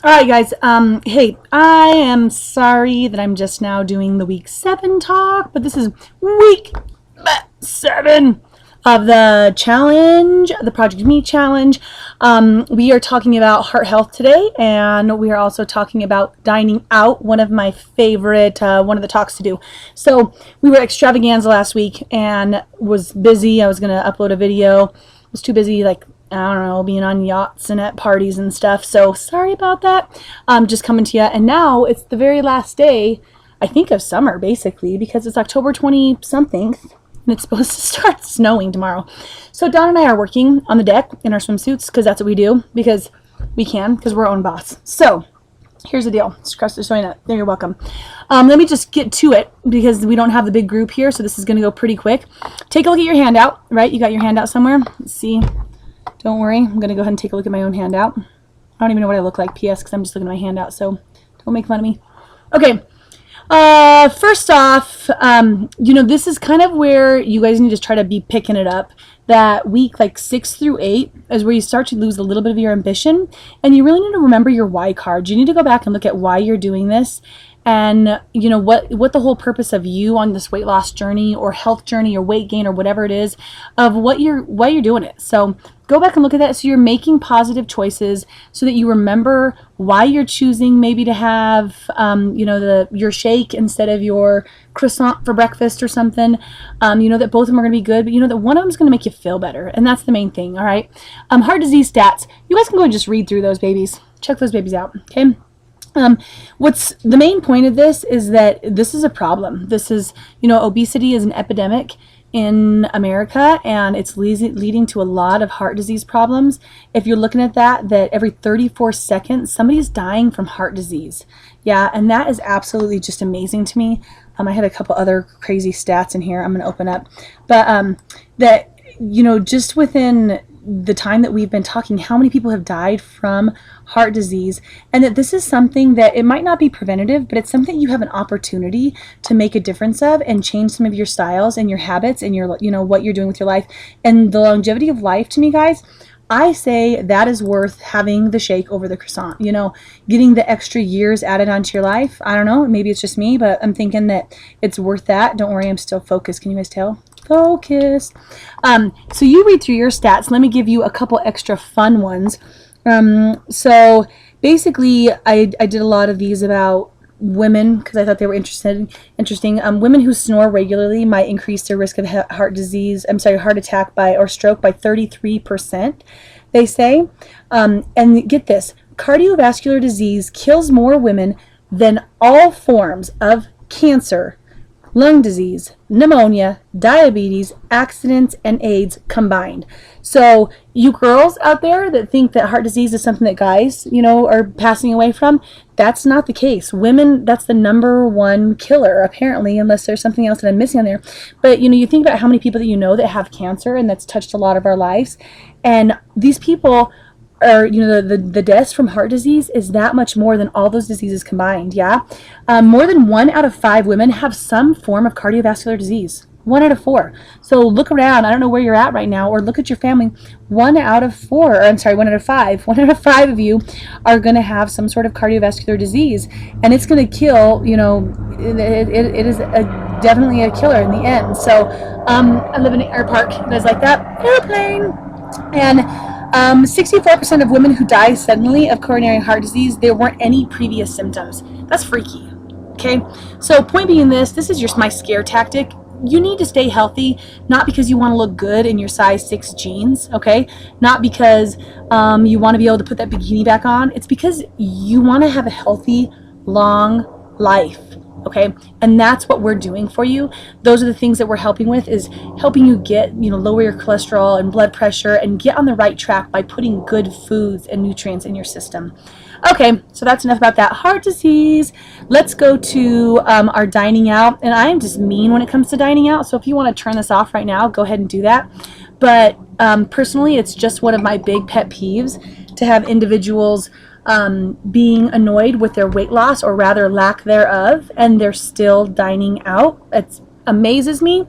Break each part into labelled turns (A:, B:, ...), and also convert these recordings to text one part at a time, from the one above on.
A: All right, guys. Hey, I am sorry that I'm just now doing the week 7 talk, but this is week 7 of the challenge, the Project Me challenge. We are talking about heart health today, and we are also talking about dining out, one of my favorite, one of the talks to do. So we were extravaganza last week and was busy. I was going to upload a video. I was too busy, I don't know, being on yachts and at parties and stuff. So sorry about that. Just coming to you. And now it's the very last day, I think, of summer, basically, because it's October 20 something and it's supposed to start snowing tomorrow. So Don and I are working on the deck in our swimsuits because that's what we do, because we can, because we're our own boss. So here's the deal. Just showing that. There, you're welcome. Let me just get to it because we don't have the big group here. So this is going to go pretty quick. Take a look at your handout, right? You got your handout somewhere. Let's see. Don't worry, I'm going to go ahead and take a look at my own handout. I don't even know what I look like, PS, because I'm just looking at my handout, so don't make fun of me. Okay, first off, this is kind of where you guys need to try to be picking it up. That week, 6 through 8, is where you start to lose a little bit of your ambition, and you really need to remember your why card. You need to go back and look at why you're doing this, and what the whole purpose of you on this weight loss journey or health journey or weight gain or whatever it is, of why you're doing it. So go back and look at that, so you're making positive choices, so that you remember why you're choosing maybe to have your shake instead of your croissant for breakfast or something. That both of them are going to be good, but that one of them is going to make you feel better, and that's the main thing. All right. Heart disease stats, you guys can go and just read through those babies, check those babies out. Okay. What's the main point of this is that this is a problem. This is, obesity is an epidemic in America, and it's leading to a lot of heart disease problems. If you're looking at that every 34 seconds, somebody's dying from heart disease. Yeah, and that is absolutely just amazing to me. I had a couple other crazy stats in here I'm going to open up. But just within the time that we've been talking, how many people have died from heart disease, and that this is something that it might not be preventative, but it's something you have an opportunity to make a difference of and change some of your styles and your habits and your, what you're doing with your life. And the longevity of life, to me, guys, I say that is worth having the shake over the croissant, getting the extra years added onto your life. I don't know, maybe it's just me, but I'm thinking that it's worth that. Don't worry, I'm still focused. Can you guys tell? Focus. So you read through your stats. Let me give you a couple extra fun ones. So basically, I did a lot of these about women because I thought they were interesting. Women who snore regularly might increase their risk of heart attack or stroke by 33%, they say. And get this, cardiovascular disease kills more women than all forms of cancer, lung disease, pneumonia, diabetes, accidents, and AIDS combined. So you girls out there that think that heart disease is something that guys, are passing away from, that's not the case. Women, that's the #1 killer, apparently, unless there's something else that I'm missing on there. But, you think about how many people that that have cancer, and that's touched a lot of our lives. And these people or the deaths from heart disease is that much more than all those diseases combined. Yeah, more than 1 out of 5 women have some form of cardiovascular disease. 1 out of 4. So look around. I don't know where you're at right now, or look at your family. 1 out of 4, or I'm sorry, 1 out of 5. 1 out of 5 of you are going to have some sort of cardiovascular disease, and it's going to kill. It is definitely a killer in the end. So I live in an airpark. You guys like that? Airplane. And 64% of women who die suddenly of coronary heart disease, there weren't any previous symptoms. That's freaky. Okay, so point being this is my scare tactic. You need to stay healthy, not because you want to look good in your size 6 jeans, okay? Not because you want to be able to put that bikini back on. It's because you want to have a healthy, long life. Okay, and that's what we're doing for you. Those are the things that we're helping with, is helping you get, lower your cholesterol and blood pressure and get on the right track by putting good foods and nutrients in your system. Okay, so that's enough about that. Heart disease. Let's go to our dining out. And I am just mean when it comes to dining out, so if you want to turn this off right now, go ahead and do that. But personally, it's just one of my big pet peeves to have individuals being annoyed with their weight loss, or rather lack thereof, and they're still dining out. It amazes me.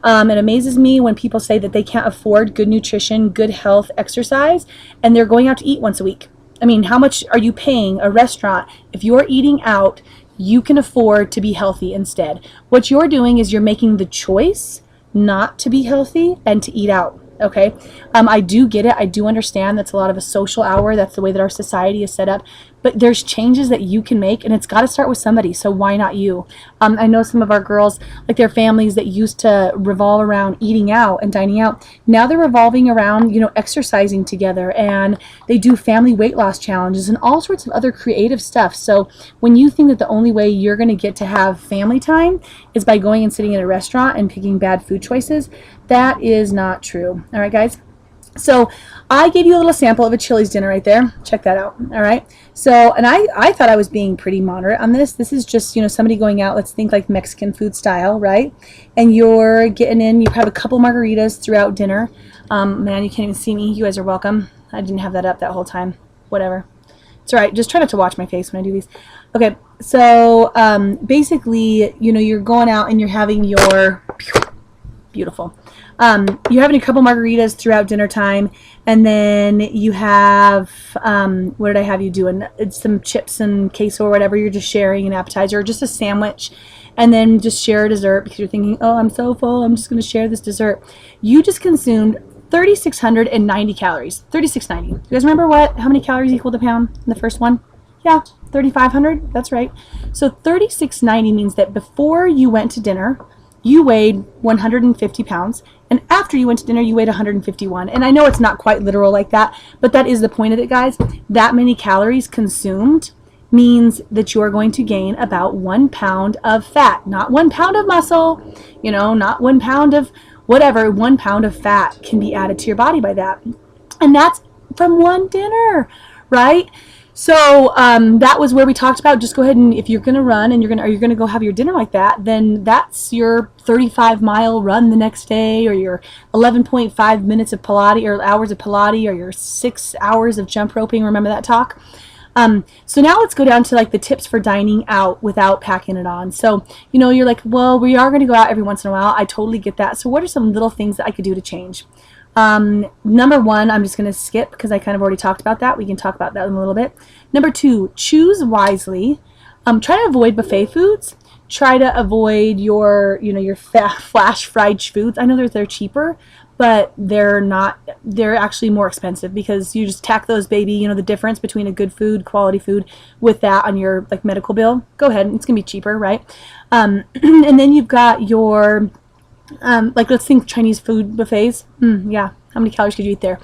A: It amazes me when people say that they can't afford good nutrition, good health, exercise, and they're going out to eat once a week. I mean, how much are you paying a restaurant? If you're eating out, you can afford to be healthy instead. What you're doing is you're making the choice not to be healthy and to eat out. Okay. I do get it. I do understand that's a lot of a social hour. That's the way that our society is set up. But there's changes that you can make, and it's got to start with somebody. So why not you? I know some of our girls, like their families that used to revolve around eating out and dining out. Now they're revolving around, exercising together, and they do family weight loss challenges and all sorts of other creative stuff. So when you think that the only way you're going to get to have family time is by going and sitting in a restaurant and picking bad food choices, that is not true. All right, guys. So I gave you a little sample of a Chili's dinner right there. Check that out. All right. So, and I thought I was being pretty moderate on this. This is just, somebody going out, let's think like Mexican food style, right? And you're getting in, you have a couple margaritas throughout dinner. Man, you can't even see me. You guys are welcome. I didn't have that up that whole time. Whatever. It's all right. Just try not to watch my face when I do these. Okay. So, basically, you're going out and you're having your beautiful. You're having a couple margaritas throughout dinner time, and then you have, what did I have you doing? It's some chips and queso or whatever. You're just sharing an appetizer or just a sandwich, and then just share a dessert because you're thinking, oh, I'm so full, I'm just going to share this dessert. You just consumed 3,690 calories. 3,690. You guys remember how many calories equaled a pound in the first one? Yeah, 3,500. That's right. So 3,690 means that before you went to dinner, you weighed 150 pounds, and after you went to dinner, you weighed 151. And I know it's not quite literal like that, but that is the point of it, guys. That many calories consumed means that you are going to gain about 1 pound of fat, not 1 pound of muscle, not 1 pound of whatever. 1 pound of fat can be added to your body by that. And that's from one dinner, right? So that was where we talked about just go ahead and if you're going to run and you're going to go have your dinner like that, then that's your 35-mile run the next day, or your 11.5 minutes of Pilates or hours of Pilates, or your 6 hours of jump roping. Remember that talk? So now let's go down to like the tips for dining out without packing it on. So, you're like, well, we are going to go out every once in a while. I totally get that. So what are some little things that I could do to change? Number one, I'm just going to skip because I kind of already talked about that. We can talk about that in a little bit. Number two, choose wisely. Try to avoid buffet foods. Try to avoid your flash fried foods. I know they're cheaper, but they're actually more expensive because you just tack those, baby, the difference between a good food, quality food with that on your like medical bill. Go ahead. It's going to be cheaper, right? And then you've got your let's think Chinese food buffets. Yeah. How many calories could you eat there?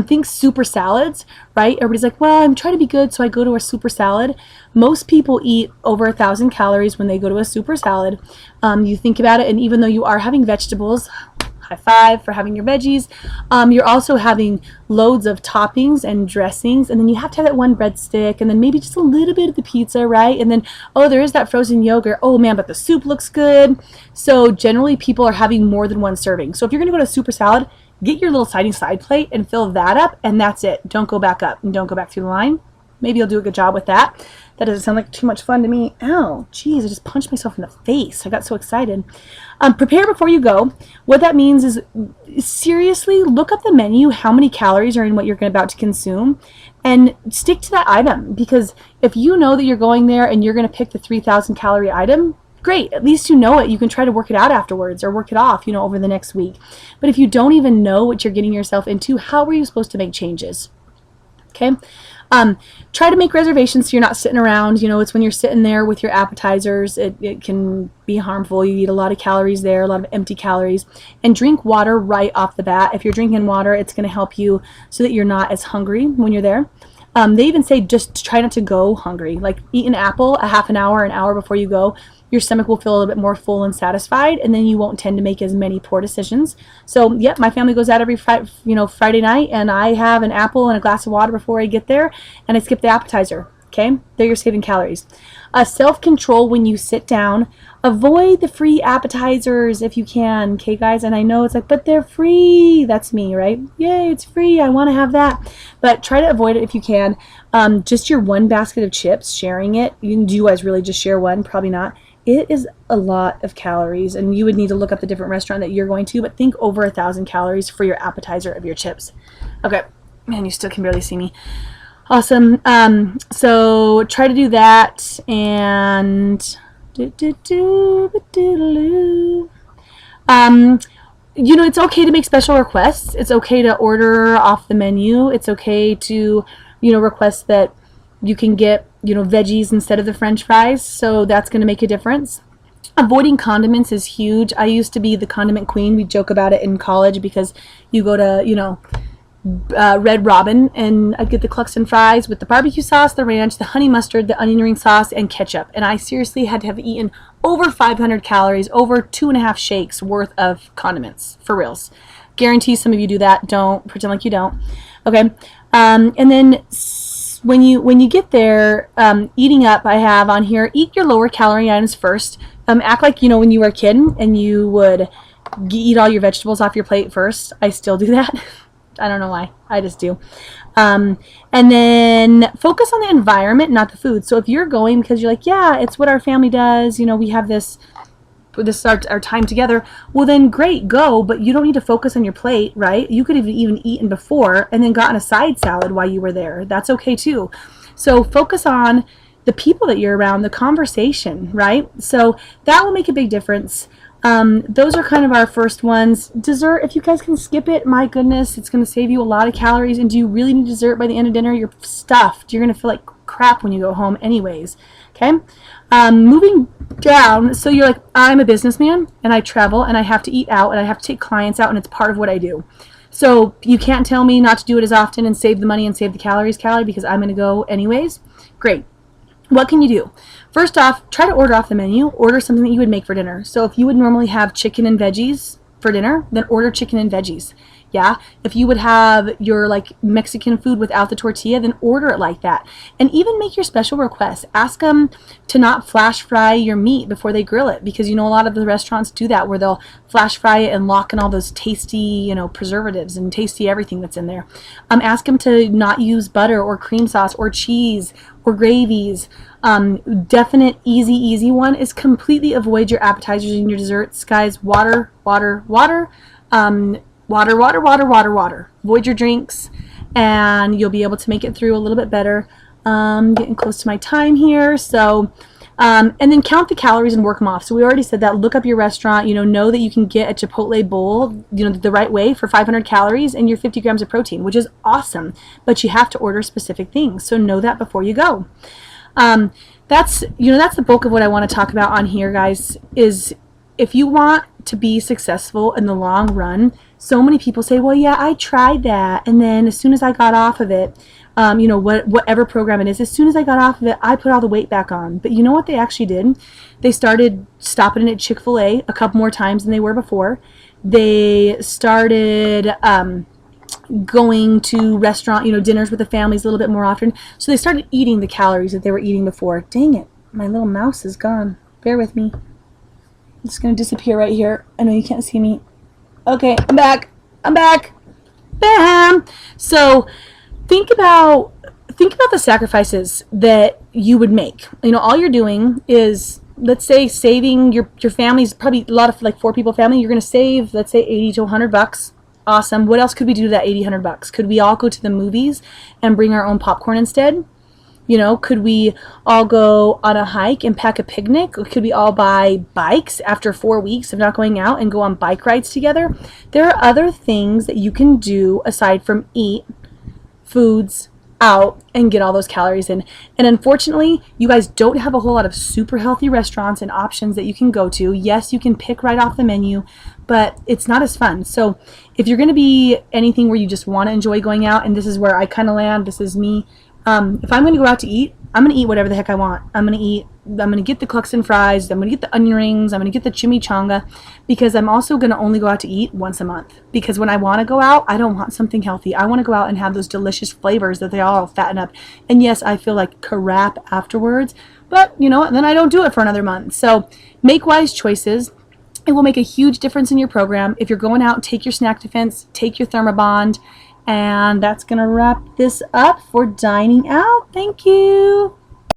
A: Think super salads, right? Everybody's like, well, I'm trying to be good, so I go to a super salad. Most people eat over 1,000 calories when they go to a super salad. You think about it, and even though you are having vegetables, high five for having your veggies, you're also having loads of toppings and dressings, and then you have to have that one breadstick, and then maybe just a little bit of the pizza, right? And then, oh, there is that frozen yogurt. Oh man, but the soup looks good. So generally people are having more than one serving. So if you're going to go to a super salad, get your little side plate and fill that up, and that's it. Don't go back up and don't go back through the line. Maybe you'll do a good job with that. That doesn't sound like too much fun to me. Ow, geez, I just punched myself in the face. I got so excited. Prepare before you go. What that means is seriously look up the menu, how many calories are in what you're about to consume, and stick to that item. Because if you know that you're going there and you're going to pick the 3,000 calorie item, great. At least you know it. You can try to work it out afterwards or work it off, over the next week. But if you don't even know what you're getting yourself into, how are you supposed to make changes? Okay. Try to make reservations so you're not sitting around. It's when you're sitting there with your appetizers, it can be harmful. You eat a lot of calories there, a lot of empty calories. And drink water right off the bat. If you're drinking water, it's going to help you so that you're not as hungry when you're there. They even say just try not to go hungry. Like eat an apple a half an hour before you go. Your stomach will feel a little bit more full and satisfied, and then you won't tend to make as many poor decisions. So, yep, my family goes out every Friday night, and I have an apple and a glass of water before I get there, and I skip the appetizer. Okay, there you're saving calories. Self-control when you sit down. Avoid the free appetizers if you can. Okay, guys, and I know it's like, but they're free. That's me, right? Yay, it's free. I want to have that. But try to avoid it if you can. Just your one basket of chips, sharing it. Do you guys really just share one? Probably not. It is a lot of calories, and you would need to look up the different restaurant that you're going to, but think over 1,000 calories for your appetizer of your chips. Okay, man, you still can barely see me. Awesome. So try to do that, and it's okay to make special requests. It's okay to order off the menu. It's okay to, request that you can get, veggies instead of the French fries. So that's going to make a difference. Avoiding condiments is huge. I used to be the condiment queen. We joke about it in college because you go to, Red Robin, and I'd get the Cluxton fries with the barbecue sauce, the ranch, the honey mustard, the onion ring sauce, and ketchup. And I seriously had to have eaten over 500 calories, over 2.5 shakes worth of condiments, for reals. Guarantee some of you do that. Don't pretend like you don't. Okay. And then when you get there, eating up, I have on here, eat your lower calorie items first. Act like, when you were a kid and you would eat all your vegetables off your plate first. I still do that. I don't know why. I just do. And then focus on the environment, not the food. So if you're going because you're like, yeah, it's what our family does, we have this is our time together, well then great, go, but you don't need to focus on your plate, right? You could have even eaten before and then gotten a side salad while you were there. That's okay too. So focus on the people that you're around, the conversation, right? So that will make a big difference. Those are kind of our first ones. Dessert, if you guys can skip it, my goodness, it's going to save you a lot of calories. And do you really need dessert by the end of dinner? You're stuffed. You're going to feel like crap when you go home anyways. Okay? Moving down, so you're like, I'm a businessman and I travel and I have to eat out and I have to take clients out and it's part of what I do. So you can't tell me not to do it as often and save the money and save the calories, because I'm going to go anyways. Great. What can you do? First off, try to order off the menu. Order something that you would make for dinner. So if you would normally have chicken and veggies for dinner, then order chicken and veggies. Yeah. If you would have your Mexican food without the tortilla, then order it like that. And even make your special requests. Ask them to not flash fry your meat before they grill it, because a lot of the restaurants do that where they'll flash fry it and lock in all those tasty, preservatives and tasty everything that's in there. Ask them to not use butter or cream sauce or cheese or gravies. Definite easy one is completely avoid your appetizers and your desserts, guys. Water. Avoid your drinks, and you'll be able to make it through a little bit better. Getting close to my time here, so and then count the calories and work them off. So we already said that. Look up your restaurant. Know that you can get a Chipotle bowl, the right way for 500 calories and your 50 grams of protein, which is awesome. But you have to order specific things, so know that before you go. That's the bulk of what I want to talk about on here, guys. Is if you want to be successful in the long run, so many people say, well, yeah, I tried that, and then as soon as I got off of it, whatever program it is, as soon as I got off of it, I put all the weight back on. But you know what they actually did? They started stopping at Chick-fil-A a couple more times than they were before. They started going to restaurant, dinners with the families a little bit more often. So they started eating the calories that they were eating before. Dang it, my little mouse is gone. Bear with me. I'm just going to disappear right here. I know you can't see me. Okay, I'm back. Bam! So think about the sacrifices that you would make. All you're doing is, let's say, saving your family's probably a lot of 4 people family. You're going to save, let's say, $80 to $100. Awesome. What else could we do to that $80-$100? Could we all go to the movies and bring our own popcorn instead? Could we all go on a hike and pack a picnic? Could we all buy bikes after 4 weeks of not going out and go on bike rides together? There are other things that you can do aside from eat foods out and get all those calories in. And unfortunately, you guys don't have a whole lot of super healthy restaurants and options that you can go to. Yes, you can pick right off the menu, but it's not as fun. So if you're going to be anything where you just want to enjoy going out, and this is where I kind of land, this is me. If I'm going to go out to eat, I'm going to eat whatever the heck I want. I'm going to get the Cluxton fries. I'm going to get the onion rings. I'm going to get the chimichanga, because I'm also going to only go out to eat once a month. Because when I want to go out, I don't want something healthy. I want to go out and have those delicious flavors that they all fatten up. And yes, I feel like crap afterwards, but then I don't do it for another month. So make wise choices. It will make a huge difference in your program. If you're going out, take your snack defense, take your Thermobond, and that's going to wrap this up for dining out. Thank you.